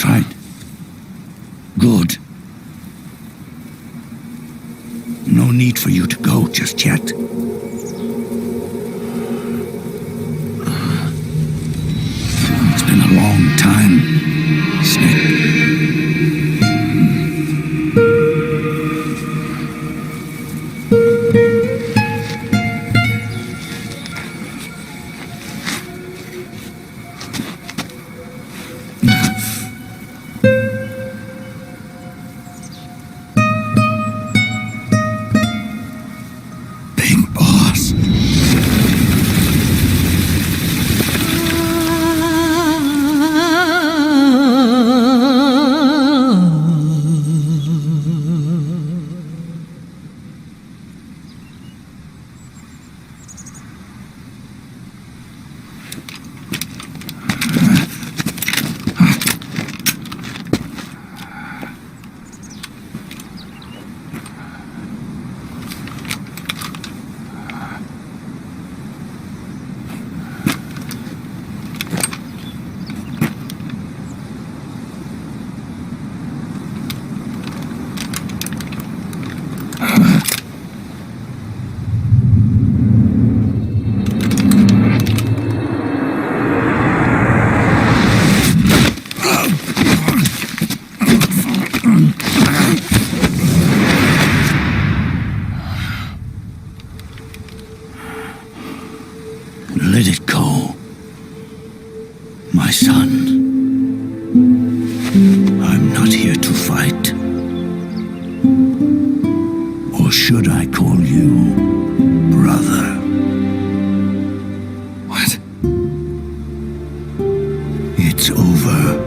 That's right. Good. No need for you to go just yet. It's been a long time, Snake. Let it go, my son. I'm not here to fight. Or should I call you brother? What? It's over.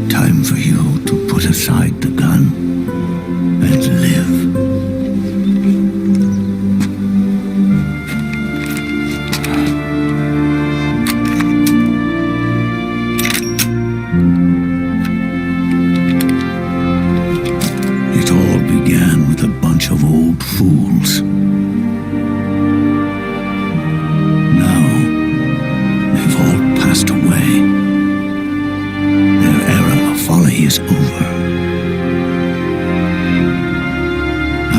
Time for you to put aside the gun and live. Of old fools. Now, they've all passed away. Their era of folly is over.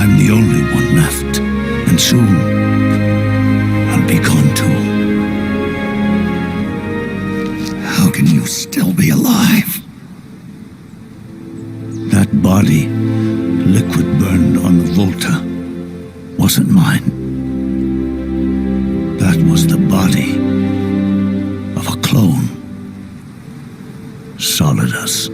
I'm the only one left, and soon I'll be gone too. How can you still be alive? That body, liquid burned on the Volta, wasn't mine. That was the body of a clone. Solidus.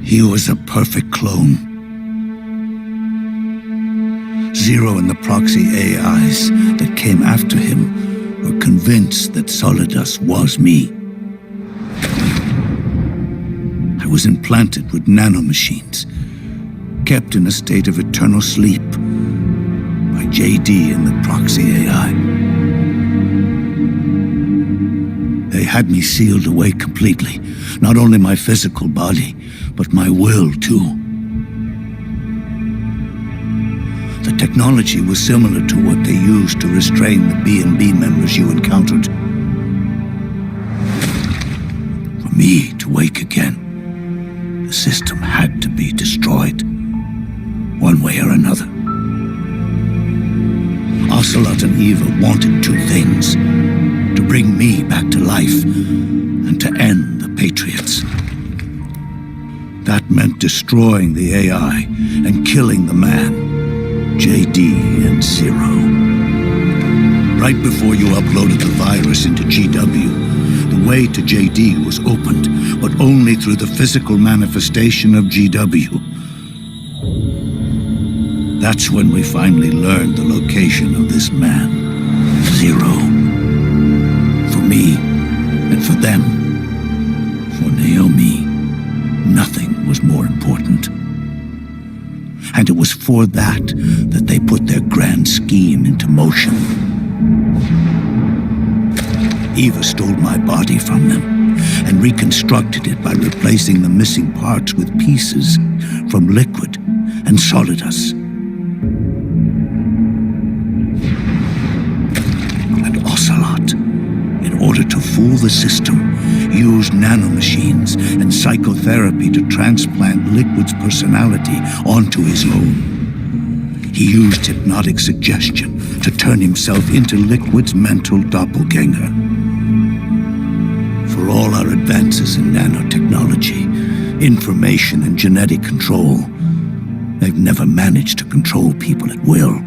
He was a perfect clone. Zero and the proxy AIs that came after him were convinced that Solidus was me. I was implanted with nanomachines, kept in a state of eternal sleep by JD and the proxy AI. They had me sealed away completely, not only my physical body, but my will too. The technology was similar to what they used to restrain the B&B members you encountered. For me to wake again, the system had to be destroyed, one way or another. Ocelot and Eva wanted two things: to bring me back to life and to end the Patriots. That meant destroying the AI and killing the man, JD and Zero. Right before you uploaded the virus into GW, the way to JD was opened, but only through the physical manifestation of GW. That's when we finally learned the location of this man, Zero. For me, and for them, for Naomi, nothing was more important. And it was for that they put their grand scheme into motion. Eva stole my body from them and reconstructed it by replacing the missing parts with pieces from Liquid and Solidus. order to fool the system, used nanomachines and psychotherapy to transplant Liquid's personality onto his own. He used hypnotic suggestion to turn himself into Liquid's mental doppelganger. For all our advances in nanotechnology, information and genetic control, they've never managed to control people at will,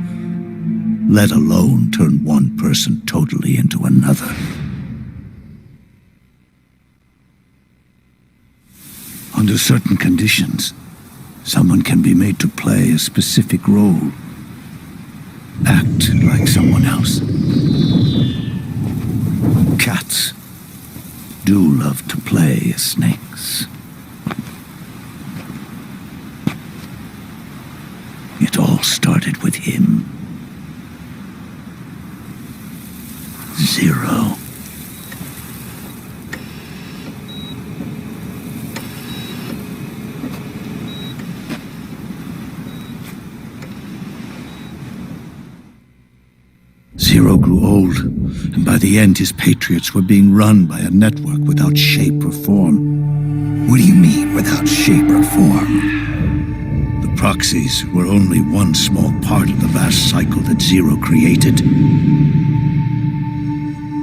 let alone turn one person totally into another. Under certain conditions, someone can be made to play a specific role, act like someone else. Cats do love to play as snakes. It all started with him. Zero. Zero grew old, and by the end his Patriots were being run by a network without shape or form. What do you mean, without shape or form? The proxies were only one small part of the vast cycle that Zero created.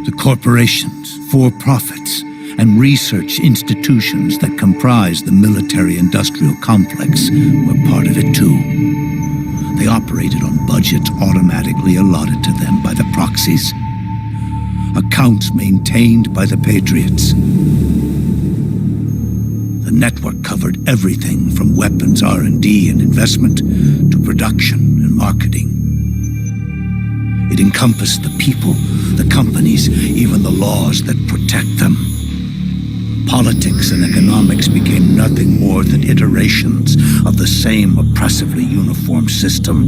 The corporations, for-profits, and research institutions that comprise the military-industrial complex were part of it too. They operated on budgets automatically allotted to them by the proxies. Accounts maintained by the Patriots. The network covered everything from weapons R&D and investment to production and marketing. It encompassed the people, the companies, even the laws that protect them. Politics and economics became nothing more than iterations of the same oppressively uniform system.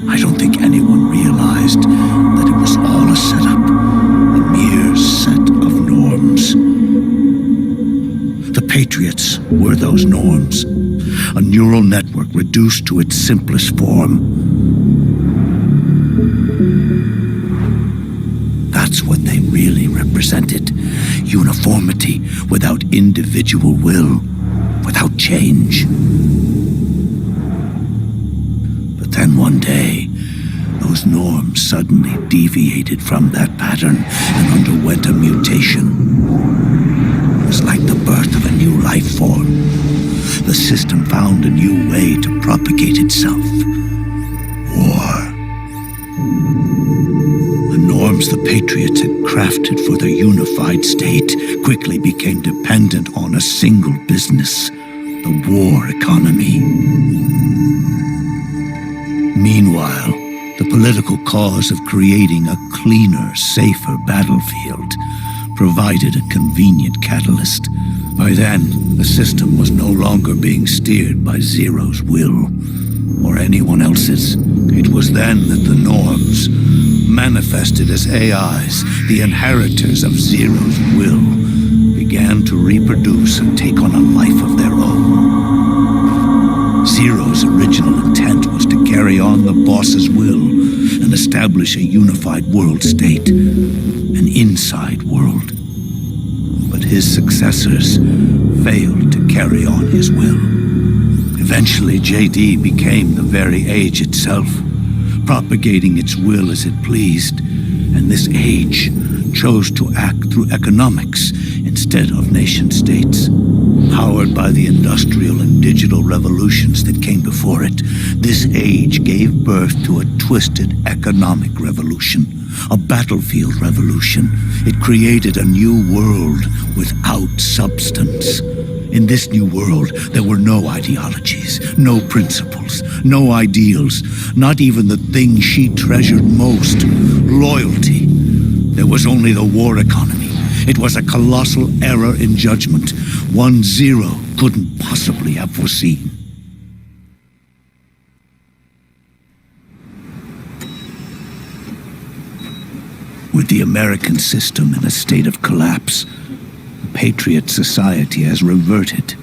I don't think anyone realized that it was all a setup, a mere set of norms. The Patriots were those norms, a neural network reduced to its simplest form. That's what they really represented. Uniformity without individual will, without change. But then one day, those norms suddenly deviated from that pattern and underwent a mutation. It was like the birth of a new life form. The system found a new way to propagate itself. War. The norms the Patriots had crafted for their unified state quickly became dependent on a single business, the war economy. Meanwhile, the political cause of creating a cleaner, safer battlefield provided a convenient catalyst. By then, the system was no longer being steered by Zero's will, or anyone else's. It was then that the norms, manifested as AIs, the inheritors of Zero's will, began to reproduce and take on a life of their own. Zero's original intent was to carry on the boss's will and establish a unified world state, an inside world. But his successors failed to carry on his will. Eventually, JD became the very age itself, propagating its will as it pleased, and this age chose to act through economics instead of nation-states. Powered by the industrial and digital revolutions that came before it, this age gave birth to a twisted economic revolution, a battlefield revolution. It created a new world without substance. In this new world, there were no ideologies, no principles, no ideals, not even the thing she treasured most, loyalty. There was only the war economy. It was a colossal error in judgment, one Zero couldn't possibly have foreseen. With the American system in a state of collapse, the Patriot Society has reverted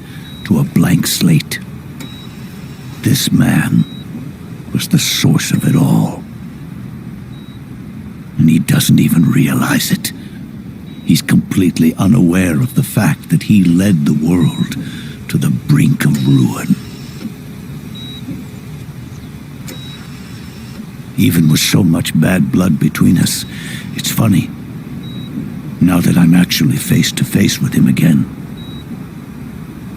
to a blank slate. This man was the source of it all. and he doesn't even realize it. He's completely unaware of the fact that he led the world to the brink of ruin. Even with so much bad blood between us, it's funny. Now that I'm actually face to face with him again,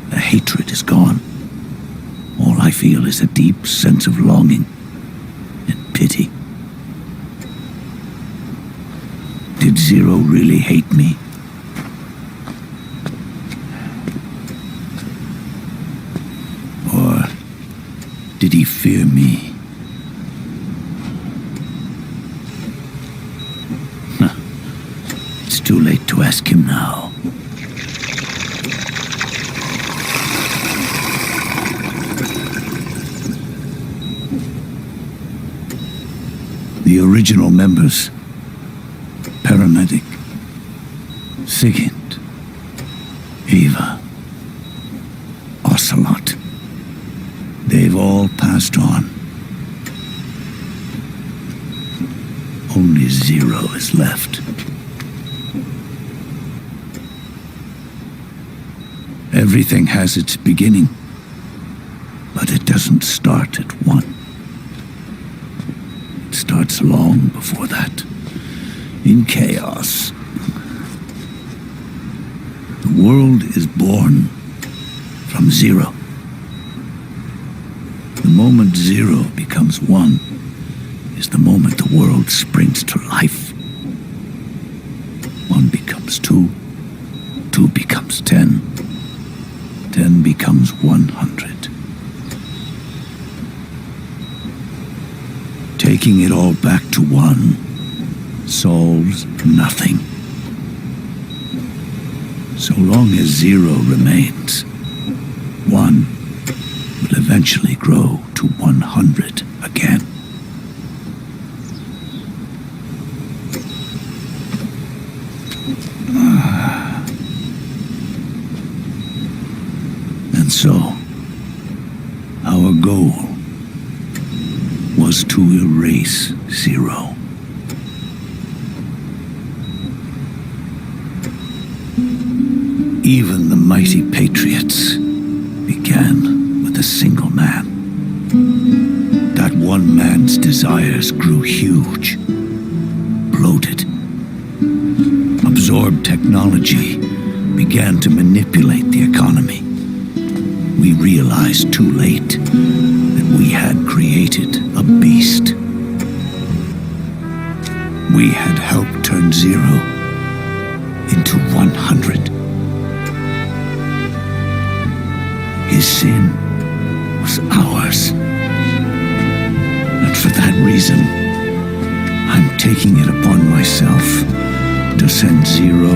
the hatred is gone. All I feel is a deep sense of longing and pity. Did Zero really hate me? Or did he fear me? It's too late to ask him now. The original members, Paramedic, Sigint, Eva, Ocelot, they've all passed on. Only Zero is left. Everything has its beginning, but it doesn't start at one. It starts long before that, in chaos. The world is born from zero. The moment zero becomes one is the moment the world springs to life. One becomes two, two becomes 10. 10 becomes 100. Taking it all back to one solves nothing. So long as zero remains, one will eventually grow to 100 again. And so, our goal was to erase Zero. Even the mighty Patriots began with a single man. That one man's desires grew huge, bloated, absorbed technology, began to manipulate the economy. We realized too late that we had created a beast. We had helped turn Zero into 100. His sin was ours. And for that reason, I'm taking it upon myself to send Zero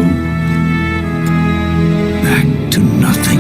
back to nothing.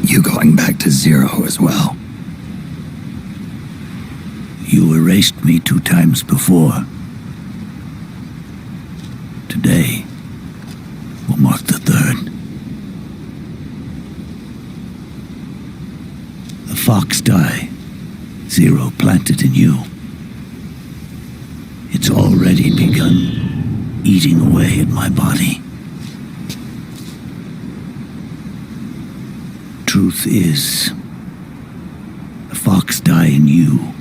You going back to Zero as well? You erased me 2 times before. Today will mark the 3rd. The fox die Zero planted in you. It's already begun eating away at my body. Truth is, the fox die in you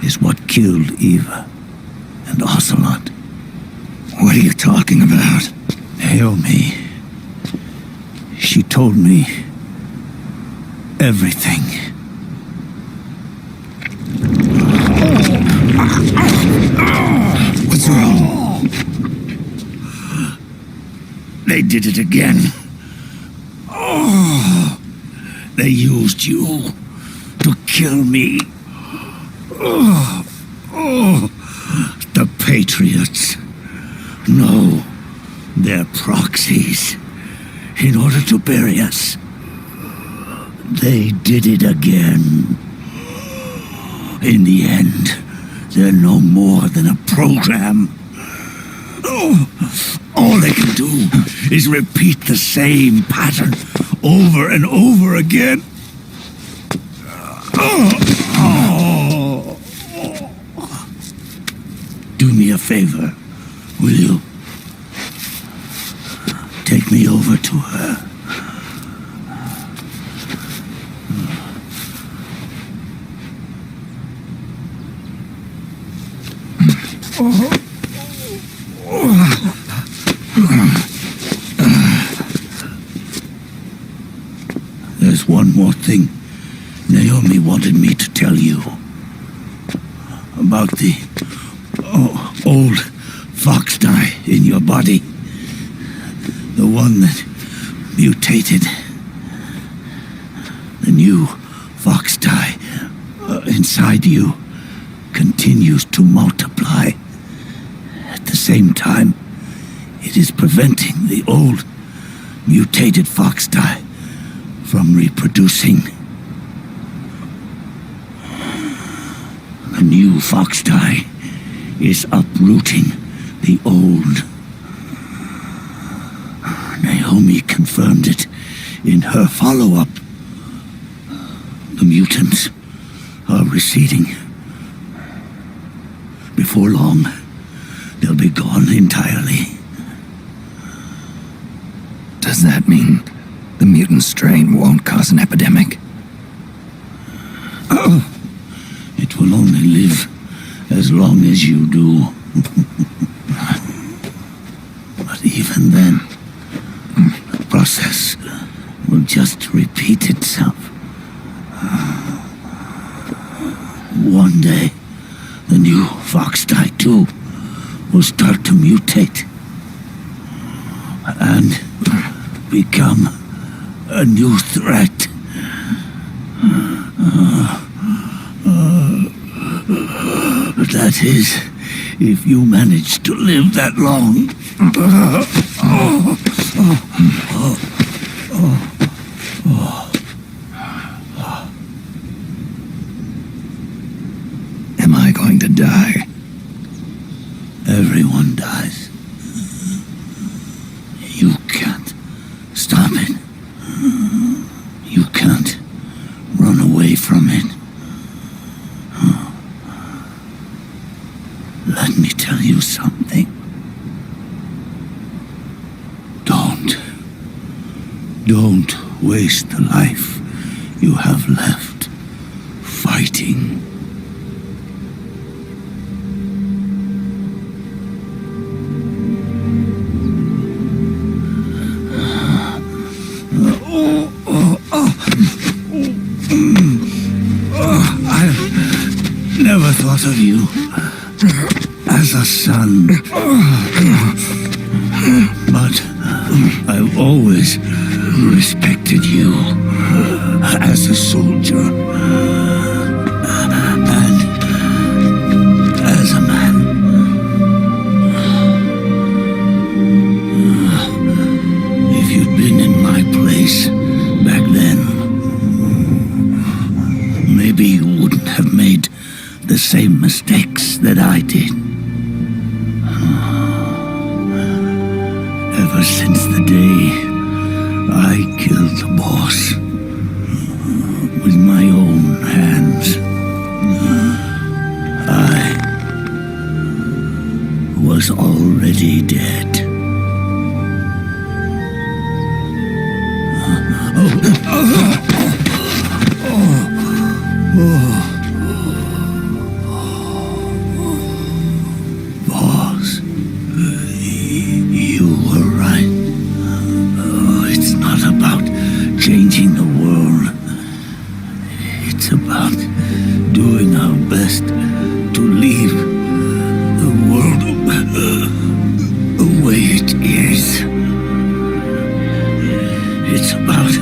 is what killed Eva and Ocelot. What are you talking about? Naomi, She told me everything. What's wrong? They did it again. They used you to kill me. The Patriots. No, they're proxies. In order to bury us. They did it again. In the end, they're no more than a program. All they can do is repeat the same pattern over and over again. Do me a favor, will you? Take me over to her. There's one more thing Naomi wanted me to tell you. About the old fox dye in your body. The one that mutated. The new fox dye inside you continues to multiply. At the same time, it is preventing the old mutated fox dye from reproducing. The new fox dye is uprooting the old. Naomi confirmed it in her follow-up. The mutants are receding. Before long, they'll be gone entirely. Does that mean the mutant strain won't cause an epidemic? It will only live as long as you do. But even then, the process will just repeat itself. One day, the new fox dye too will start to mutate and become a new threat. That is, if you manage to live that long. Am I going to die? Everyone dies. You can't stop it. You can't run away from it. Let me tell you something. Don't waste the life you have left fighting. I never thought of you as a son. But I've always respected you as a soldier and as a man. If you'd been in my place back then, maybe you wouldn't have made the same mistakes that I did. Ever since the day I killed the boss with my own hands, I was already dead. Boss, you were right. It's not about It's about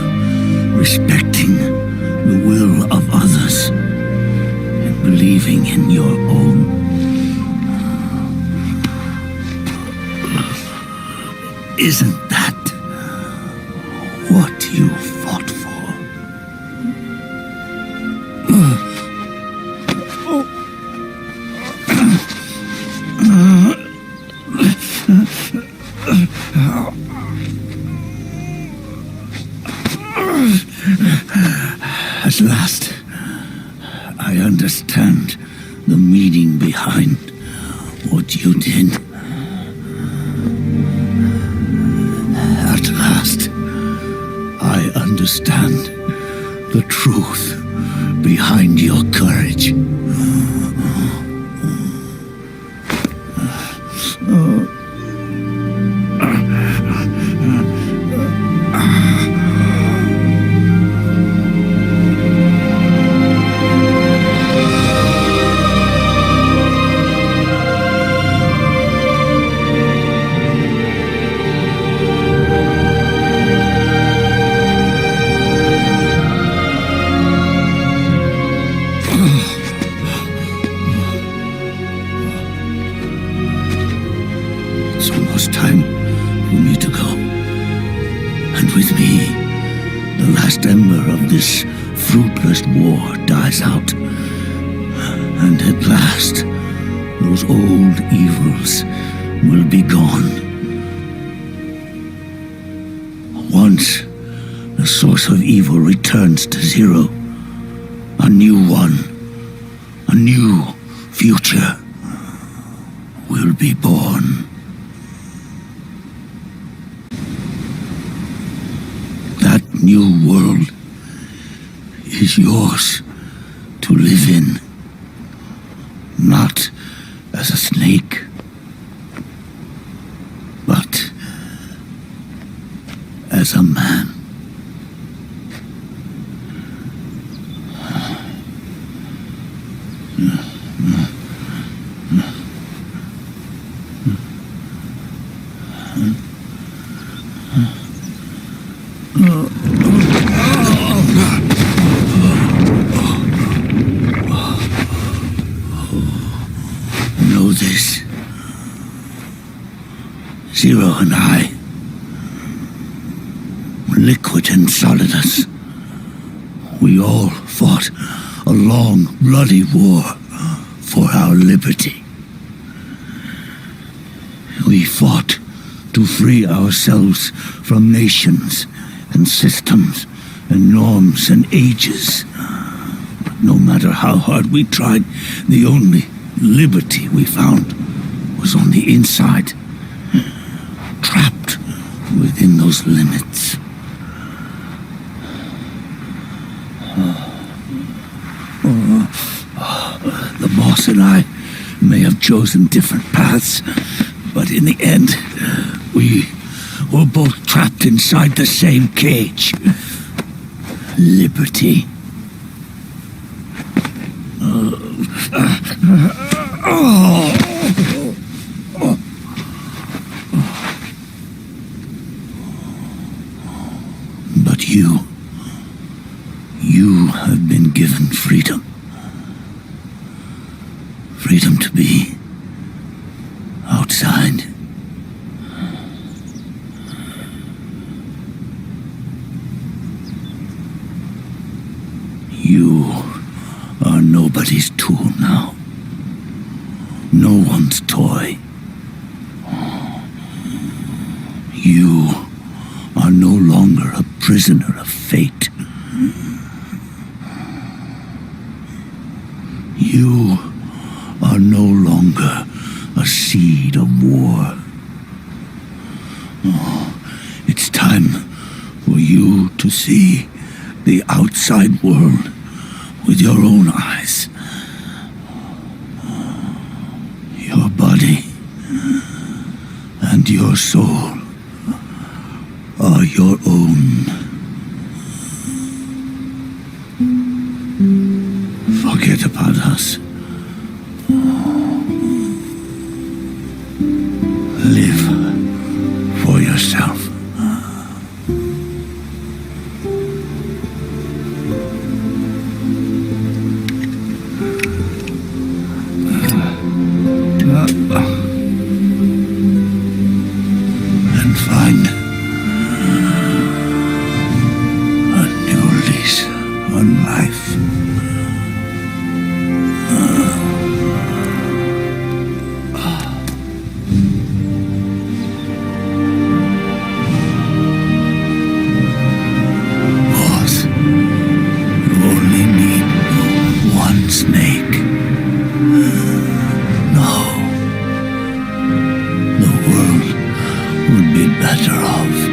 respecting the will of others and believing in your own. Isn't that what you fought for? At last, I understand the meaning behind what you did. At last, I understand the truth behind your courage. It's almost time for me to go. And with me, the last ember of this fruitless war dies out. And at last, those old evils will be gone. Once the source of evil returns to zero, a new one, a new future will be born. That new world is yours to live in, not as a snake, but as a man. Know this. Zero and I, Liquid and Solidus, we all fought a long, bloody war for our liberty. We fought to free ourselves from nations and systems and norms and ages. But no matter how hard we tried, the only liberty we found was on the inside, trapped within those limits. The boss and I may have chosen different paths, but in the end, we were both trapped inside the same cage. Liberty. But you have been given freedom. Freedom to be outside. You are nobody's tool now. No one's toy. You are no longer a prisoner of fate. You are no longer a seed of war. It's time for you to see the outside world with your own eyes. Your body and your soul are your own. Forget about us. Live for yourself. find a new lease on life. Boss, you only need one snake. No. The world would be better off